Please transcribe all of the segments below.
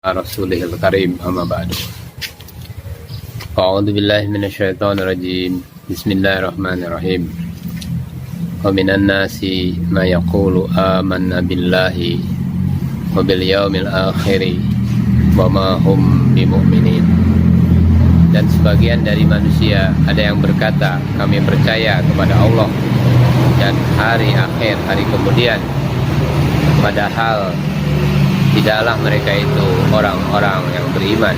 Rasulihil Karim, amma ba'du. A'udzu billahi minasyaitonir rajim. Bismillahirrahmanirrahim. Wa minan nasi ma yaqulu amanna billahi wa bil yaumil akhir wa ma hum bimu'minin. Dan sebagian dari manusia ada yang berkata, kami percaya kepada Allah dan hari akhir, hari kemudian, padahal tidaklah mereka itu orang-orang yang beriman.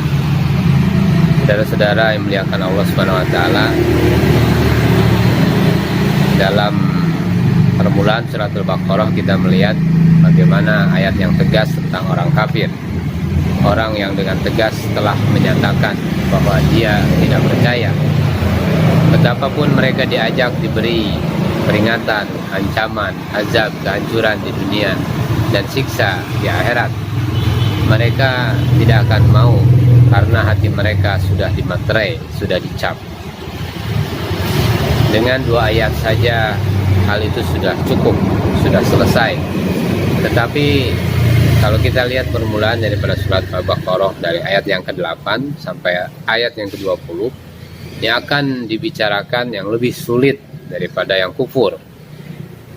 Saudara-saudara yang muliakan Allah Subhanahu wa taala, dalam permulaan surat Al-Baqarah kita melihat bagaimana ayat yang tegas tentang orang kafir. Orang yang dengan tegas telah menyatakan bahwa dia tidak percaya. Betapapun mereka diajak, diberi peringatan, ancaman, azab, kehancuran di dunia dan siksa di akhirat, mereka tidak akan mau karena hati mereka sudah dimaterai, sudah dicap. Dengan 2 ayat saja hal itu sudah cukup, sudah selesai. Tetapi kalau kita lihat permulaan daripada surat Al-Baqarah dari ayat yang ke-8 sampai ayat yang ke-20, yang akan dibicarakan yang lebih sulit daripada yang kufur,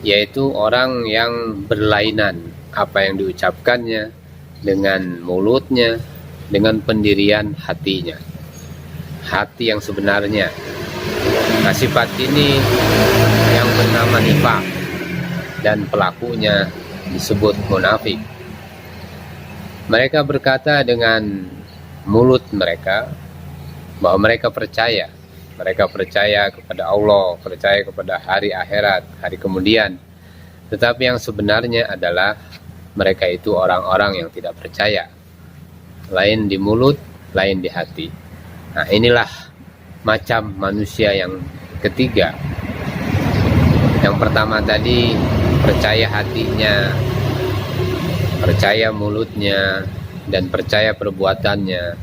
yaitu orang yang berlainan apa yang diucapkannya dengan mulutnya, dengan pendirian hatinya, hati yang sebenarnya. Nah, sifat ini yang bernama nifaq dan pelakunya disebut munafik. Mereka berkata dengan mulut mereka bahwa mereka percaya kepada Allah, percaya kepada hari akhirat, hari kemudian. Tetapi yang sebenarnya adalah mereka itu orang-orang yang tidak percaya. Lain di mulut, lain di hati. Nah, inilah macam manusia yang ketiga. Yang pertama tadi percaya hatinya, percaya mulutnya, dan percaya perbuatannya.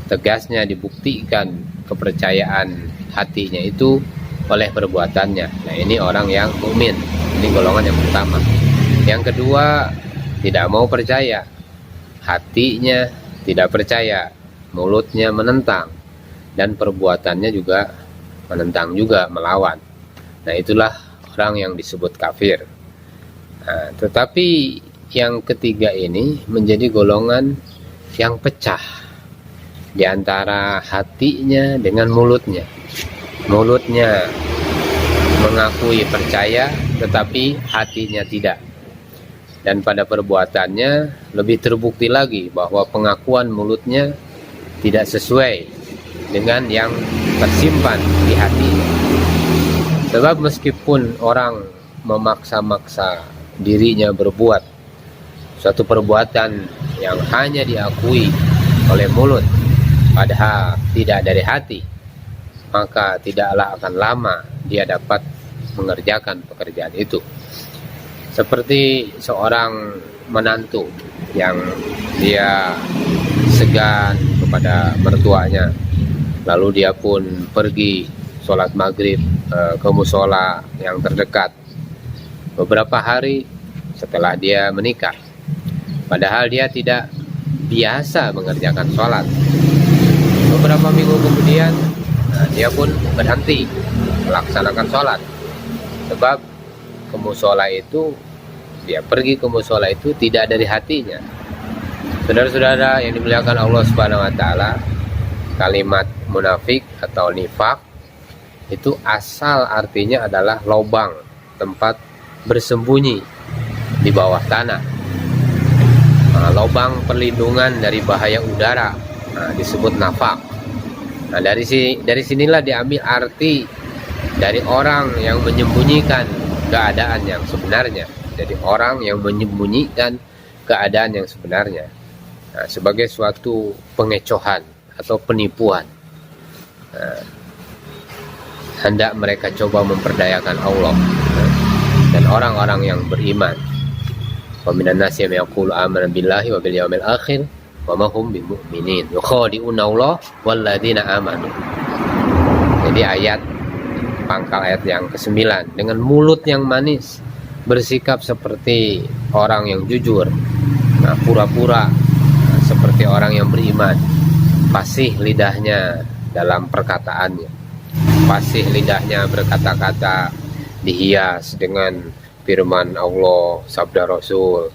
Tegasnya dibuktikan kepercayaan hatinya itu oleh perbuatannya. Nah, ini orang yang mukmin. Ini golongan yang pertama. Yang kedua, tidak mau percaya, hatinya tidak percaya, mulutnya menentang, dan perbuatannya juga menentang juga, melawan. Nah, itulah orang yang disebut kafir. Nah, tetapi yang ketiga ini menjadi golongan yang pecah di antara hatinya dengan mulutnya. Mulutnya mengakui percaya, tetapi hatinya tidak. Dan pada perbuatannya lebih terbukti lagi bahwa pengakuan mulutnya tidak sesuai dengan yang tersimpan di hatinya. Sebab meskipun orang memaksa-maksa dirinya berbuat suatu perbuatan yang hanya diakui oleh mulut, padahal tidak dari hati, maka tidaklah akan lama dia dapat mengerjakan pekerjaan itu. Seperti seorang menantu yang dia segan kepada mertuanya, lalu dia pun pergi sholat maghrib ke musola yang terdekat beberapa hari setelah dia menikah, padahal dia tidak biasa mengerjakan sholat. Beberapa minggu kemudian dia pun berhenti melaksanakan sholat, sebab ke musola itu, dia pergi ke musola itu tidak dari hatinya. Saudara-saudara yang dimuliakan Allah Subhanahu wa taala, kalimat munafik atau nifaq itu asal artinya adalah lubang, tempat bersembunyi di bawah tanah. Nah, lubang perlindungan dari bahaya udara, disebut nafaq. Nah, dari sinilah diambil arti dari orang yang menyembunyikan keadaan yang sebenarnya. Jadi orang yang menyembunyikan keadaan yang sebenarnya, nah, sebagai suatu pengecohan atau penipuan. Nah, hendak mereka coba memperdayakan Allah dan orang-orang yang beriman. Wa minan nasi may yaqulu amanna billahi wa bil yaumil akhir wa ma hum bimu'minin yukhadi'una Allah wal ladzina amanu. Jadi pangkal ayat yang ke-9, dengan mulut yang manis bersikap seperti orang yang jujur, pura-pura seperti orang yang beriman, fasih lidahnya dalam perkataannya, fasih lidahnya berkata-kata, dihias dengan firman Allah, sabda Rasul.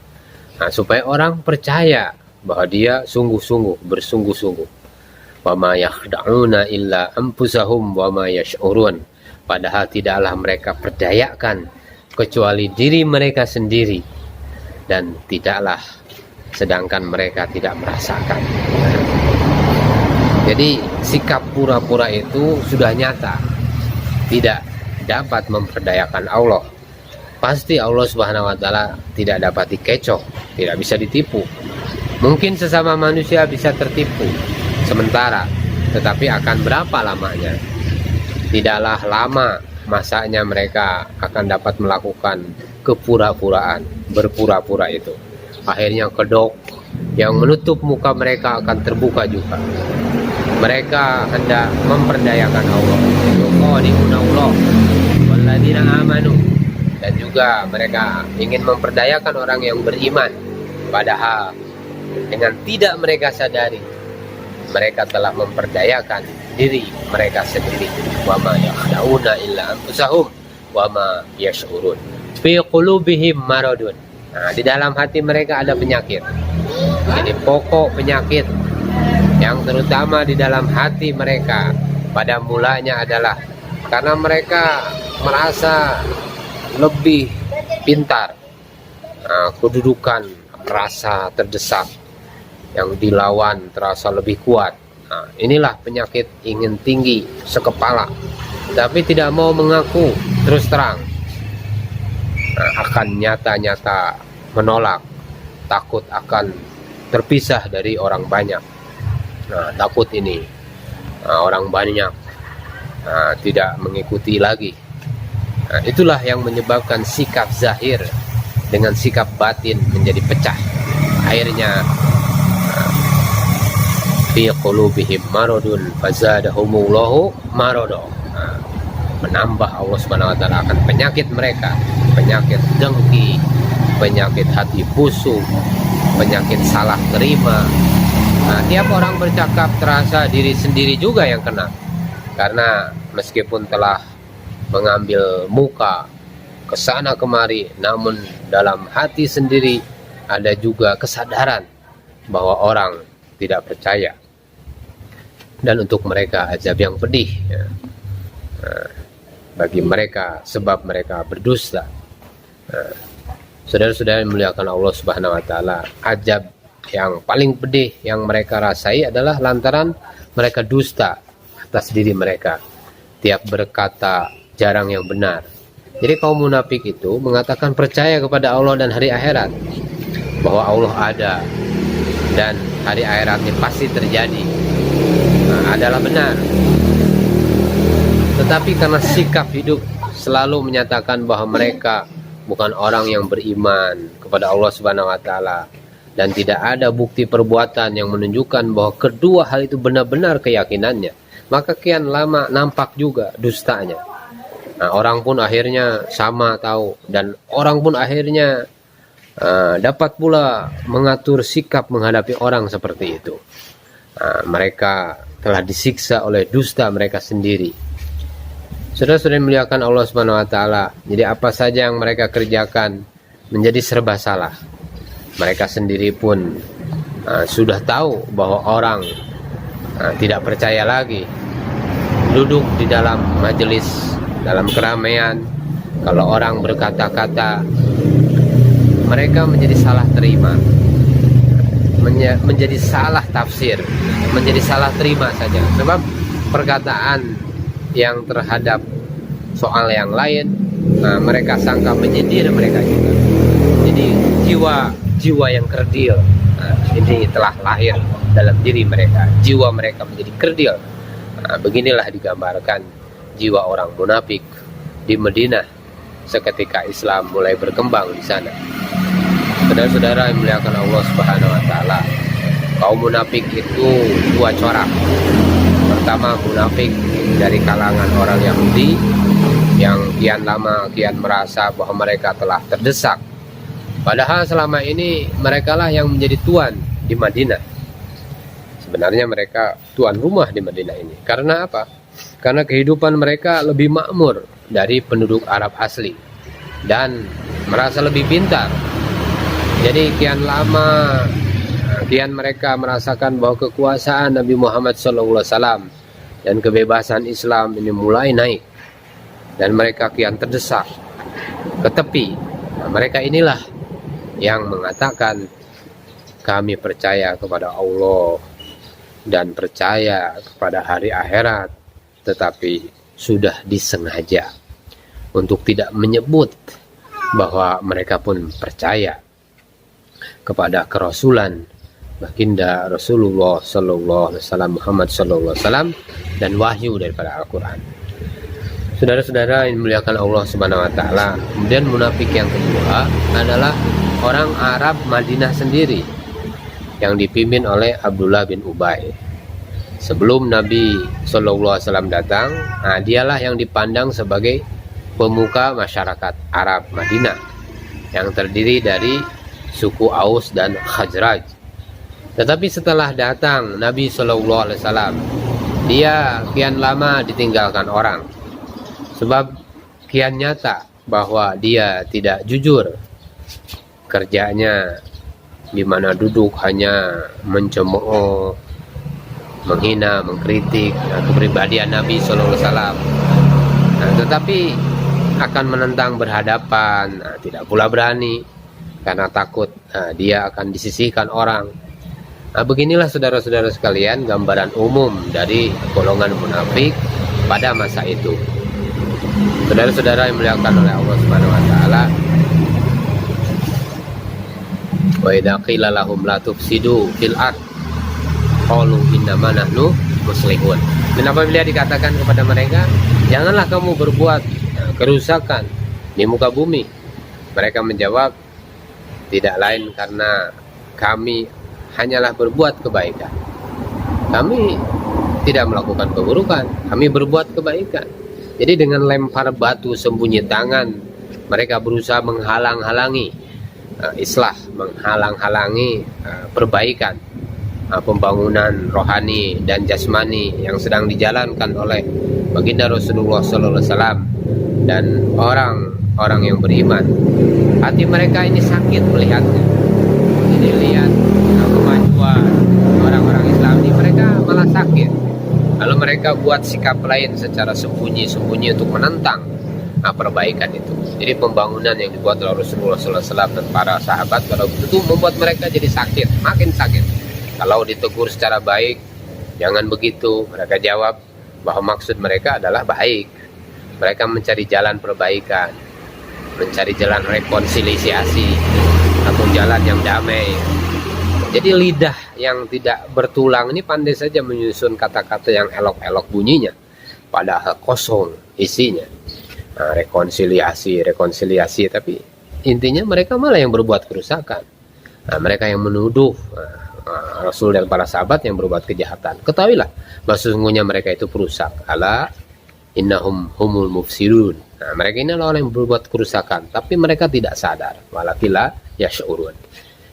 Nah, supaya orang percaya bahwa dia sungguh-sungguh, bersungguh-sungguh. Wa ma yakhda'una illa anfusahum wa ma yash'urun. Padahal tidaklah mereka perdayakan kecuali diri mereka sendiri, dan tidaklah sedangkan mereka tidak merasakan. Jadi sikap pura-pura itu sudah nyata, tidak dapat memperdayakan Allah. Pasti Allah Subhanahu wa Ta'ala tidak dapat dikecoh, tidak bisa ditipu. Mungkin sesama manusia bisa tertipu sementara, tetapi akan berapa lamanya? Tidaklah lama masanya mereka akan dapat melakukan kepura-puraan, berpura-pura itu. Akhirnya kedok yang menutup muka mereka akan terbuka juga. Mereka hendak memperdayakan Allah, yuqadi'una Allah walladzina amanu, dan juga mereka ingin memperdayakan orang yang beriman, padahal dengan tidak mereka sadari mereka telah memperdayakan diri mereka sendiri. Wa ma yakhda'una illa anfusahum wa ma yash'urun fi qulubihim maradun. Nah, di dalam hati mereka ada penyakit. Ini pokok penyakit yang terutama di dalam hati mereka pada mulanya adalah karena mereka merasa lebih pintar. Nah, kedudukan merasa terdesak, yang dilawan terasa lebih kuat. Nah, inilah penyakit ingin tinggi sekepala, tapi tidak mau mengaku terus terang. Nah, akan nyata-nyata menolak, takut akan terpisah dari orang banyak. Nah, takut ini orang banyak tidak mengikuti lagi. Nah, itulah yang menyebabkan sikap zahir dengan sikap batin menjadi pecah. Akhirnya fi qulubihim maradun fazadahumullahu marada. Menambah Allah Subhanahu wa Ta'ala akan penyakit mereka, penyakit dengki, penyakit hati busuk, penyakit salah terima. Nah, tiap orang bercakap terasa diri sendiri juga yang kena, karena meskipun telah mengambil muka kesana kemari, namun dalam hati sendiri ada juga kesadaran bahwa orang tidak percaya, dan untuk mereka azab yang pedih ya. Bagi mereka sebab mereka berdusta. Saudara-saudara yang dimuliakan Allah Subhanahu wa Ta'ala, azab yang paling pedih yang mereka rasai adalah lantaran mereka dusta atas diri mereka, tiap berkata jarang yang benar. Jadi kaum munafik itu mengatakan percaya kepada Allah dan hari akhirat, bahwa Allah ada dan hari akhiratnya pasti terjadi, adalah benar. Tetapi karena sikap hidup selalu menyatakan bahwa mereka bukan orang yang beriman kepada Allah Subhanahu wa Ta'ala, dan tidak ada bukti perbuatan yang menunjukkan bahwa kedua hal itu benar-benar keyakinannya, maka kian lama nampak juga dustanya. Nah, orang pun akhirnya sama tahu, dan orang pun akhirnya dapat pula mengatur sikap menghadapi orang seperti itu. Mereka telah disiksa oleh dusta mereka sendiri. Saudara-saudara yang dimuliakan Allah Subhanahu wa Ta'ala, jadi apa saja yang mereka kerjakan menjadi serba salah. Mereka sendiri pun sudah tahu bahwa orang tidak percaya lagi. Duduk di dalam majelis, dalam keramaian, kalau orang berkata-kata, mereka menjadi salah terima, menjadi salah tafsir, menjadi salah terima saja. Sebab perkataan yang terhadap soal yang lain, mereka sangka menyindir mereka juga. Jadi jiwa yang kerdil ini telah lahir dalam diri mereka. Jiwa mereka menjadi kerdil. Beginilah digambarkan jiwa orang munafik di Madinah seketika Islam mulai berkembang di sana. Saudara-saudara yang dimuliakan Allah Subhanahu wa Ta'ala, kaum munafik itu dua corak. Pertama, munafik dari kalangan orang Yahudi yang kian lama kian merasa bahwa mereka telah terdesak, padahal selama ini merekalah yang menjadi tuan di Madinah. Sebenarnya mereka tuan rumah di Madinah ini. Karena apa? Karena kehidupan mereka lebih makmur dari penduduk Arab asli dan merasa lebih pintar. Jadi kian mereka merasakan bahwa kekuasaan Nabi Muhammad SAW dan kebebasan Islam ini mulai naik, dan mereka kian terdesak ke tepi. Nah, mereka inilah yang mengatakan, kami percaya kepada Allah dan percaya kepada hari akhirat, tetapi sudah disengaja untuk tidak menyebut bahwa mereka pun percaya kepada kerasulan baginda Rasulullah sallallahu alaihi wasallam, Muhammad sallallahu alaihi wasallam, dan wahyu daripada Al-Qur'an. Saudara-saudara yang dimuliakan Allah Subhanahu wa taala, kemudian munafik yang kedua adalah orang Arab Madinah sendiri yang dipimpin oleh Abdullah bin Ubay. Sebelum Nabi sallallahu alaihi wasallam datang, dialah yang dipandang sebagai pemuka masyarakat Arab Madinah yang terdiri dari suku Aus dan Khazraj. Tetapi setelah datang Nabi sallallahu alaihi wasallam, dia kian lama ditinggalkan orang, sebab kian nyata bahwa dia tidak jujur. Kerjanya di mana duduk hanya mencemooh, menghina, mengkritik kepribadian Nabi sallallahu alaihi wasallam. Tetapi akan menentang berhadapan tidak pula berani, karena takut dia akan disisihkan orang. Beginilah saudara-saudara sekalian gambaran umum dari golongan munafik pada masa itu. Saudara-saudara yang dimuliakan oleh Allah Subhanahu wa taala, wa idza qila lahum la tufsidu fil ard qalu innama nahnu muslihun. Dan apabila dikatakan kepada mereka, janganlah kamu berbuat kerusakan di muka bumi, mereka menjawab, tidak lain karena kami hanyalah berbuat kebaikan. Kami tidak melakukan keburukan, kami berbuat kebaikan. Jadi dengan lempar batu sembunyi tangan, mereka berusaha menghalang-halangi islah, menghalang-halangi perbaikan, pembangunan rohani dan jasmani yang sedang dijalankan oleh baginda Rasulullah SAW dan orang-orang yang beriman. Hati mereka ini sakit melihatnya. Jadi lihat kemajuan orang-orang Islam ini, mereka malah sakit. Lalu mereka buat sikap lain secara sembunyi-sembunyi untuk menentang perbaikan itu. Jadi pembangunan yang dibuat oleh Rasulullah SAW dan para sahabat, kalau itu membuat mereka jadi sakit, makin sakit. Kalau ditegur secara baik, jangan begitu, mereka jawab bahwa maksud mereka adalah baik. Mereka mencari jalan perbaikan, mencari jalan rekonsiliasi atau jalan yang damai. Jadi lidah yang tidak bertulang ini pandai saja menyusun kata-kata yang elok-elok bunyinya, padahal kosong isinya. Rekonsiliasi, tapi intinya mereka malah yang berbuat kerusakan. Mereka yang menuduh Rasul dan para sahabat yang berbuat kejahatan. Ketahuilah bahwa sesungguhnya mereka itu perusak. Ala innahum humul mufsidun. Mereka ini adalah orang yang berbuat kerusakan, tapi mereka tidak sadar. Walakila yash'urun.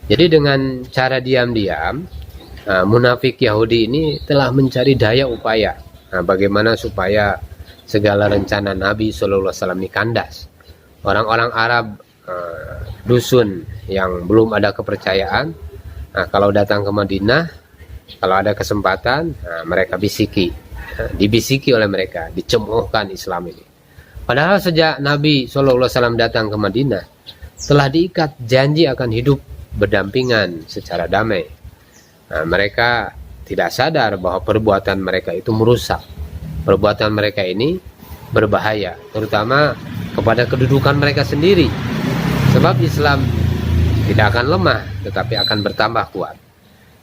Jadi dengan cara diam-diam, munafik Yahudi ini telah mencari daya upaya. Bagaimana supaya segala rencana Nabi SAW ini kandas. Orang-orang Arab dusun yang belum ada kepercayaan, kalau datang ke Madinah, kalau ada kesempatan, mereka dibisiki oleh mereka, dicemoohkan Islam ini. Padahal sejak Nabi SAW datang ke Madinah, telah diikat janji akan hidup berdampingan secara damai. Mereka tidak sadar bahwa perbuatan mereka itu merusak. Perbuatan mereka ini berbahaya, terutama kepada kedudukan mereka sendiri. Sebab Islam tidak akan lemah, tetapi akan bertambah kuat.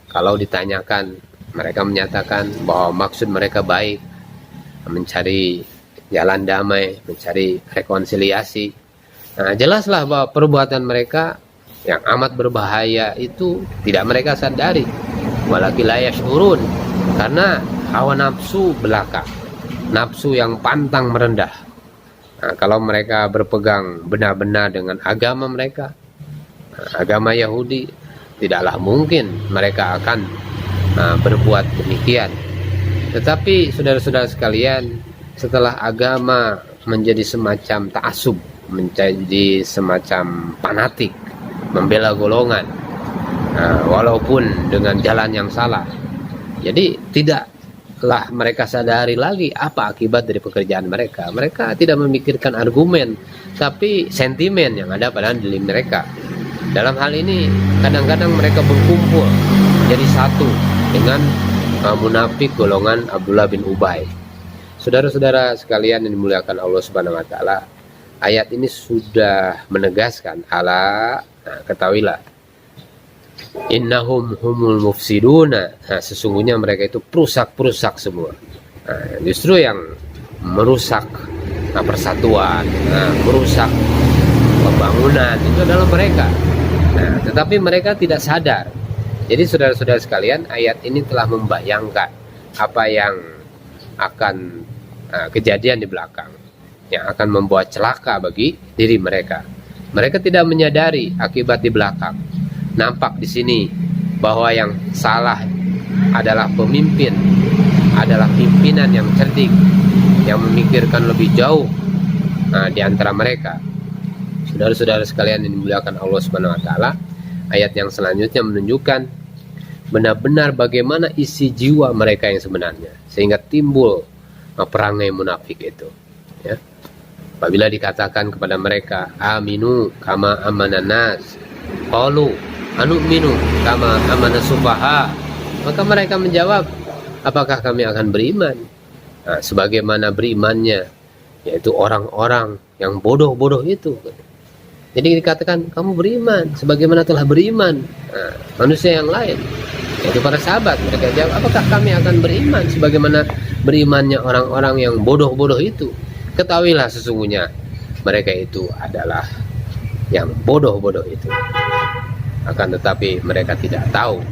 Kalau ditanyakan, mereka menyatakan bahwa maksud mereka baik, mencari jalan damai, mencari rekonsiliasi. Jelaslah bahwa perbuatan mereka yang amat berbahaya itu tidak mereka sadari. Walakila yash'urun, karena hawa nafsu belaka, nafsu yang pantang merendah. Kalau mereka berpegang benar-benar dengan agama mereka, agama Yahudi, tidaklah mungkin mereka akan berbuat demikian. Tetapi saudara-saudara sekalian, setelah agama menjadi semacam ta'assub, menjadi semacam fanatik, membela golongan, walaupun dengan jalan yang salah, jadi tidaklah mereka sadari lagi apa akibat dari pekerjaan mereka. Mereka tidak memikirkan argumen, tapi sentimen yang ada pada diri mereka. Dalam hal ini kadang-kadang mereka berkumpul jadi satu dengan munafik golongan Abdullah bin Ubay. Saudara-saudara sekalian yang dimuliakan Allah Subhanahu wa taala, ayat ini sudah menegaskan, ketahuilah, innahum humul mufsiduna. Sesungguhnya mereka itu perusak-perusak semua. Justru yang merusak persatuan, merusak pembangunan itu adalah mereka. Tetapi mereka tidak sadar. Jadi saudara-saudara sekalian, ayat ini telah membayangkan apa yang akan kejadian di belakang, yang akan membuat celaka bagi diri mereka. Mereka tidak menyadari akibat di belakang. Nampak di sini bahwa yang salah adalah pemimpin, adalah pimpinan yang cerdik, yang memikirkan lebih jauh di antara mereka. Saudara-saudara sekalian yang dimuliakan Allah Subhanahu wa taala, ayat yang selanjutnya menunjukkan benar-benar bagaimana isi jiwa mereka yang sebenarnya, sehingga timbul perangai munafik itu, ya. Apabila dikatakan kepada mereka, aminu kama amanan nas, qalu anu'minu kama amanas sufaha, maka mereka menjawab, apakah kami akan beriman sebagaimana berimannya yaitu orang-orang yang bodoh-bodoh itu. Jadi dikatakan kamu beriman sebagaimana telah beriman manusia yang lain, yaitu para sahabat. Mereka jawab, apakah kami akan beriman sebagaimana berimannya orang-orang yang bodoh-bodoh itu? Ketahuilah sesungguhnya mereka itu adalah yang bodoh-bodoh itu. Akan tetapi mereka tidak tahu.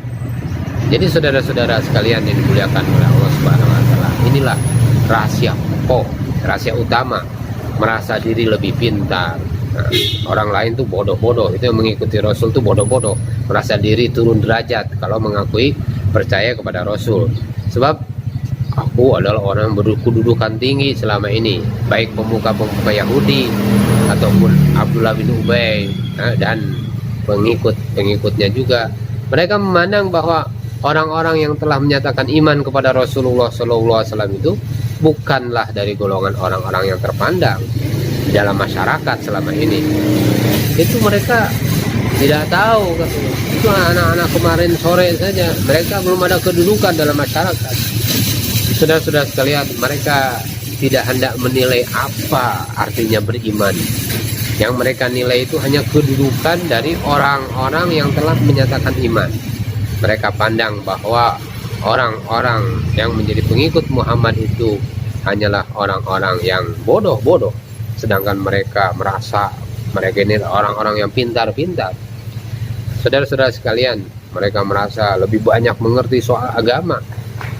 Jadi saudara-saudara sekalian yang dimuliakan oleh Allah Subhanahu wa taala, inilah rahasia pokok, rahasia utama, merasa diri lebih pintar. Orang lain tuh bodoh-bodoh, itu yang mengikuti Rasul tuh bodoh-bodoh, merasa diri turun derajat kalau mengakui percaya kepada Rasul. Sebab aku adalah orang yang berkedudukan tinggi selama ini, baik pemuka-pemuka Yahudi ataupun Abdullah bin Ubay dan pengikut-pengikutnya juga. Mereka memandang bahwa orang-orang yang telah menyatakan iman kepada Rasulullah SAW itu bukanlah dari golongan orang-orang yang terpandang dalam masyarakat selama ini. Itu mereka tidak tahu, katanya. Itu anak-anak kemarin sore saja, mereka belum ada kedudukan dalam masyarakat. Saudara-saudara sekalian, mereka tidak hendak menilai apa artinya beriman. Yang mereka nilai itu hanya kedudukan dari orang-orang yang telah menyatakan iman. Mereka pandang bahwa orang-orang yang menjadi pengikut Muhammad itu hanyalah orang-orang yang bodoh-bodoh, sedangkan mereka merasa mereka ini orang-orang yang pintar-pintar. Saudara-saudara sekalian, mereka merasa lebih banyak mengerti soal agama.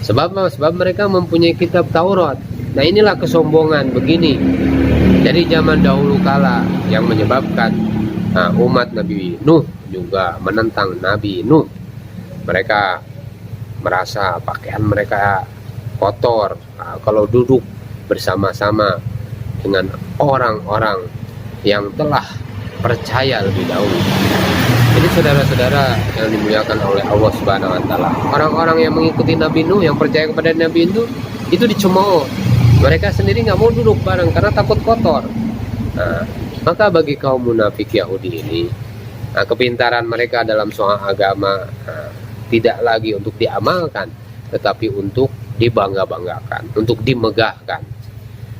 Sebab mereka mempunyai kitab Taurat. Nah, inilah kesombongan begini dari zaman dahulu kala yang menyebabkan umat Nabi Nuh juga menentang Nabi Nuh. Mereka merasa pakaian mereka kotor kalau duduk bersama-sama dengan orang-orang yang telah percaya lebih dahulu. Jadi saudara-saudara yang dimuliakan oleh Allah Subhanahu wa taala, orang-orang yang mengikuti Nabi Nuh, yang percaya kepada Nabi Nuh, itu dicemooh. Mereka sendiri nggak mau duduk bareng karena takut kotor. Maka bagi kaum munafik Yahudi ini, kepintaran mereka dalam soal agama tidak lagi untuk diamalkan, tetapi untuk dibangga-banggakan, untuk dimegahkan.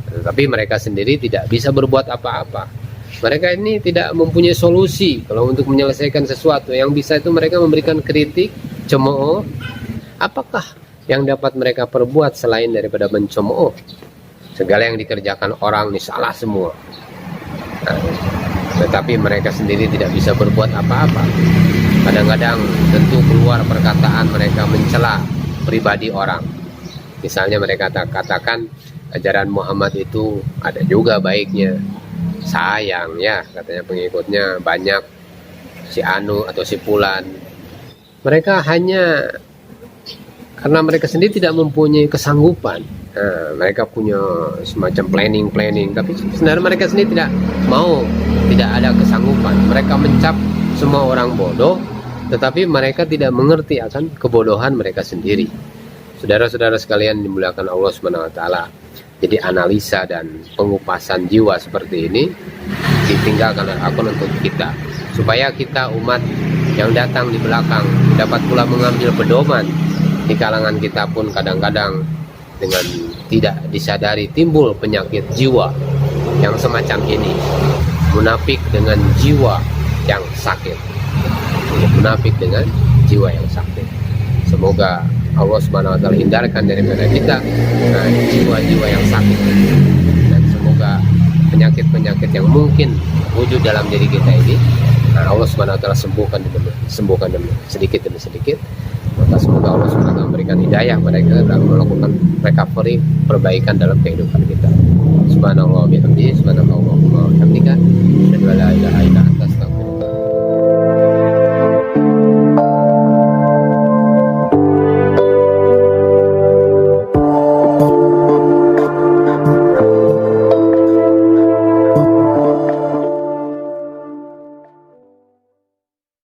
Tetapi mereka sendiri tidak bisa berbuat apa-apa. Mereka ini tidak mempunyai solusi kalau untuk menyelesaikan sesuatu. Yang bisa itu mereka memberikan kritik, cemooh. Apakah yang dapat mereka perbuat selain daripada mencemooh? Segala yang dikerjakan orang ini salah semua. Tetapi mereka sendiri tidak bisa berbuat apa-apa. Kadang-kadang tentu keluar perkataan mereka mencela pribadi orang. Misalnya mereka katakan ajaran Muhammad itu ada juga baiknya. Sayang ya, katanya pengikutnya banyak, si Anu atau si Fulan. Mereka hanya karena mereka sendiri tidak mempunyai kesanggupan. Nah, mereka punya semacam planning, tapi sebenarnya mereka sendiri tidak mau, tidak ada kesanggupan. Mereka mencap semua orang bodoh, tetapi mereka tidak mengerti akan kebodohan mereka sendiri. Saudara-saudara sekalian dimuliakan Allah Subhanahu wa taala. Jadi analisa dan pengupasan jiwa seperti ini ditinggalkan oleh akun untuk kita, supaya kita umat yang datang di belakang dapat pula mengambil pedoman. Di kalangan kita pun kadang-kadang dengan tidak disadari timbul penyakit jiwa yang semacam ini. Munafik dengan jiwa yang sakit. Munafik dengan jiwa yang sakit. Semoga Allah Subhanahu wa taala hindarkan daripada kita jiwa-jiwa yang sakit. Dan semoga penyakit-penyakit yang mungkin wujud dalam diri kita ini Allah Subhanahu wa taala sembuhkan demi sedikit demi sedikit. Maka semoga Allah Subhanahu wa taala memberikan hidayah kepada kita dalam melakukan recovery, perbaikan dalam kehidupan kita. Subhanallah wa bihamdihi, subhanallah wa bihamdika, asyhadu an la ilaha illa anta